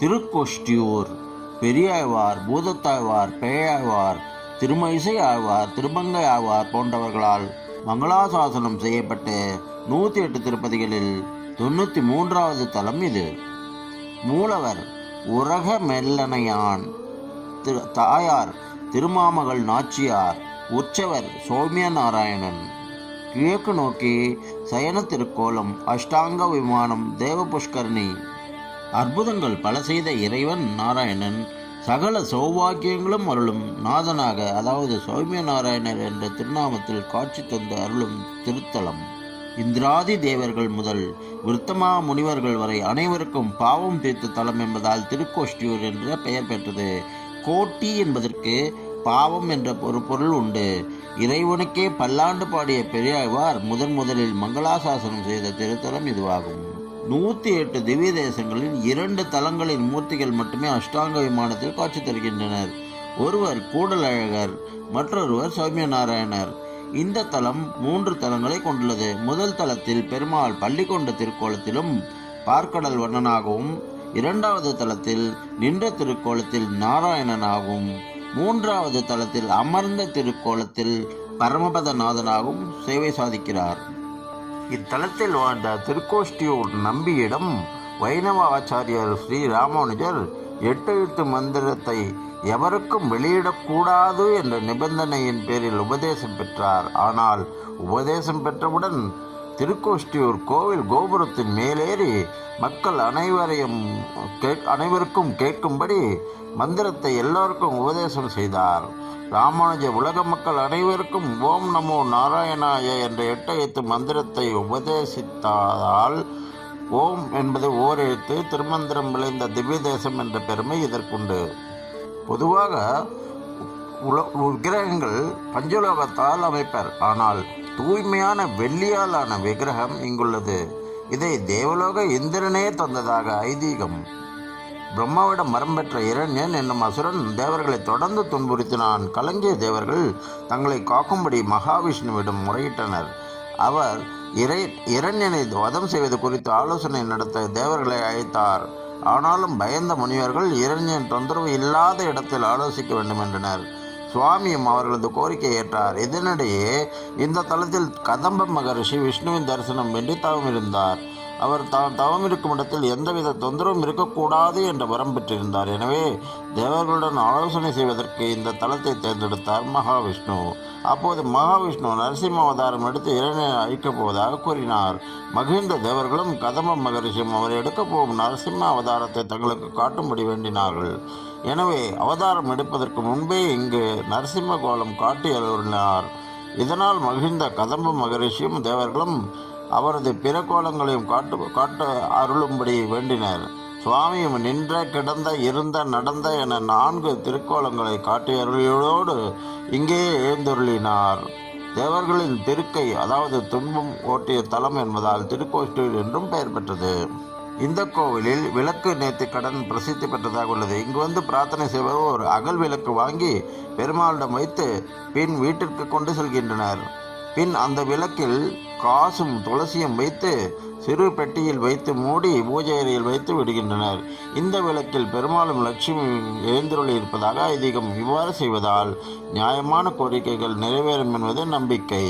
திருக்கோஷ்டியூர், பெரியாழ்வார், பூதத்தாழ்வார், பேயாழ்வார், திருமயிசை ஆழ்வார், திருமங்கை ஆழ்வார் போன்றவர்களால் மங்களாசாசனம் செய்யப்பட்ட 108 திருப்பதிகளில் 93வது தலம் இது. மூலவர் உரக மெல்லனையான், தாயார் திருமாமகள் நாச்சியார், உற்சவர் சௌமிய நாராயணன். கிழக்கு நோக்கி சயன திருக்கோலம், அஷ்டாங்க விமானம், தேவ புஷ்கரணி. அற்புதங்கள் பல செய்த இறைவன் நாராயணன் சகல சௌபாக்கியங்களும் அருளும் நாதனாக, அதாவது சௌமிய நாராயணர் என்ற திருநாமத்தில் காட்சி தந்து அருளும் திருத்தலம். இந்திராதி தேவர்கள் முதல் விருத்தமா முனிவர்கள் வரை அனைவருக்கும் பாவம் தீர்த்த தலம் என்பதால் திருக்கோஷ்டியூர் என்ற பெயர் பெற்றது. கோட்டி என்பதற்கு பாவம் என்ற ஒரு பொருள் உண்டு. இறைவனுக்கே பல்லாண்டு பாடிய பெரியாழ்வார் முதலில் மங்களாசாசனம் செய்த திருத்தலம் இதுவாகும். 108 திவ்ய தேசங்களில் 2 தலங்களின் மூர்த்திகள் மட்டுமே அஷ்டாங்க விமானத்தில் காட்சி தருகின்றனர். ஒருவர் கூடலழகர், மற்றொருவர் சௌமிய நாராயணர். இந்த தலம் 3 தலங்களை கொண்டுள்ளது. முதல் தலத்தில் பெருமாள் பள்ளி கொண்ட திருக்கோலத்திலும் பார்க்கடல் வண்ணனாகவும், 2வது தலத்தில் நின்ற திருக்கோலத்தில் நாராயணனாகவும், 3வது தலத்தில் அமர்ந்த திருக்கோலத்தில் பரமபதநாதனாகவும் சேவை சாதிக்கிறார். இத்தலத்தில் வாழ்ந்த திருக்கோஷ்டியூர் நம்பியிடம் வைணவ ஆச்சாரியர் ஸ்ரீ ராமானுஜர் 8 எழுத்து மந்திரத்தை எவருக்கும் வெளியிடக்கூடாது என்ற நிபந்தனையின் பேரில் உபதேசம் பெற்றார். ஆனால் உபதேசம் பெற்றவுடன் திருக்கோஷ்டியூர் கோவில் கோபுரத்தின் மேலேறி மக்கள் அனைவருக்கும் கேட்கும்படி மந்திரத்தை எல்லோருக்கும் உபதேசம் செய்தார். ராமானுஜ உலக மக்கள் அனைவருக்கும் ஓம் நமோ நாராயணாய என்ற 8 எழுத்து மந்திரத்தை உபதேசித்ததால் ஓம் என்பது ஓர் எழுத்து, திருமந்திரம் விளைந்த திவ்ய தேசம் என்ற பெருமை இதற்குண்டு. பொதுவாக விக்கிரகங்கள் பஞ்சலோகத்தால் அமைப்பர், ஆனால் தூய்மையான வெள்ளியாலான விக்கிரகம் இங்குள்ளது. இதை தேவலோக இந்திரனே தந்ததாக ஐதீகம். பிரம்மாவிடம் மரம் பெற்ற இரண்யன் என்னும் அசுரன் தேவர்களை தொடர்ந்து துன்புறுத்தினான். கலங்கிய தேவர்கள் தங்களை காக்கும்படி மகாவிஷ்ணுவிடம் முறையிட்டனர். அவர் இரண்யனை வதம் செய்வது குறித்து ஆலோசனை நடத்த தேவர்களை அழைத்தார். ஆனாலும் பயந்த முனிவர்கள் இரண்யன் தொந்தரவு இல்லாத இடத்தில் ஆலோசிக்க வேண்டும் என்றனர். சுவாமியும் அவர்களது கோரிக்கையை ஏற்றார். இதனிடையே இந்த தலத்தில் கதம்ப மகரிஷி விஷ்ணுவின் தரிசனம் வேண்டி தவம் இருந்தார். அவர் தவம் இருக்கும் இடத்தில் எந்தவித தொந்தரவும் இருக்கக்கூடாது என்ற வரம் பெற்றிருந்தார். எனவே தேவர்களுடன் ஆலோசனை செய்வதற்கு இந்த தலத்தை தேர்ந்தெடுத்தார் மகாவிஷ்ணு. அப்போது மகாவிஷ்ணு நரசிம்ம அவதாரம் எடுத்து இரண்டை அழிக்கப் போவதாக கூறினார். மகிழ்ந்த தேவர்களும் கதம்ப மகரிஷியும் அவர் எடுக்கப் போகும் நரசிம்ம அவதாரத்தை தங்களுக்கு காட்டும்படி வேண்டினார்கள். எனவே அவதாரம் எடுப்பதற்கு முன்பே இங்கு நரசிம்ம கோலம் காட்டி அருளினார். இதனால் மகிழ்ந்த கதம்ப மகரிஷியும் தேவர்களும் அவரது பிற கோலங்களையும் காட்ட அருளும்படி வேண்டினர். சுவாமியும் நின்ற, கிடந்த, இருந்த, நடந்த என 4 திருக்கோலங்களை காட்டிய அருளியோடு இங்கே எழுந்தருளினார். தேவர்களின் திருக்கை, அதாவது துன்பம் ஓட்டிய தலம் என்பதால் திருக்கோஷ்டியூர் என்றும் பெயர் பெற்றது. இந்த கோவிலில் விளக்கு நேர்த்தி கடன் பிரசித்தி பெற்றதாக உள்ளது. இங்கு வந்து பிரார்த்தனை செய்வர் ஒரு அகல் விளக்கு வாங்கி பெருமாளிடம் வைத்து பின் வீட்டிற்கு கொண்டு செல்கின்றனர். பின் அந்த விளக்கில் காசும் துளசியும் வைத்து சிறு பெட்டியில் வைத்து மூடி பூஜை அறையில் வைத்து விடுகின்றனர். இந்த விளக்கில் பெருமாளும் லட்சுமி எழுந்தருளி இருப்பதாக ஐதீகம். இவ்வாறு செய்வதால் நியாயமான கோரிக்கைகள் நிறைவேறும் என்பது நம்பிக்கை.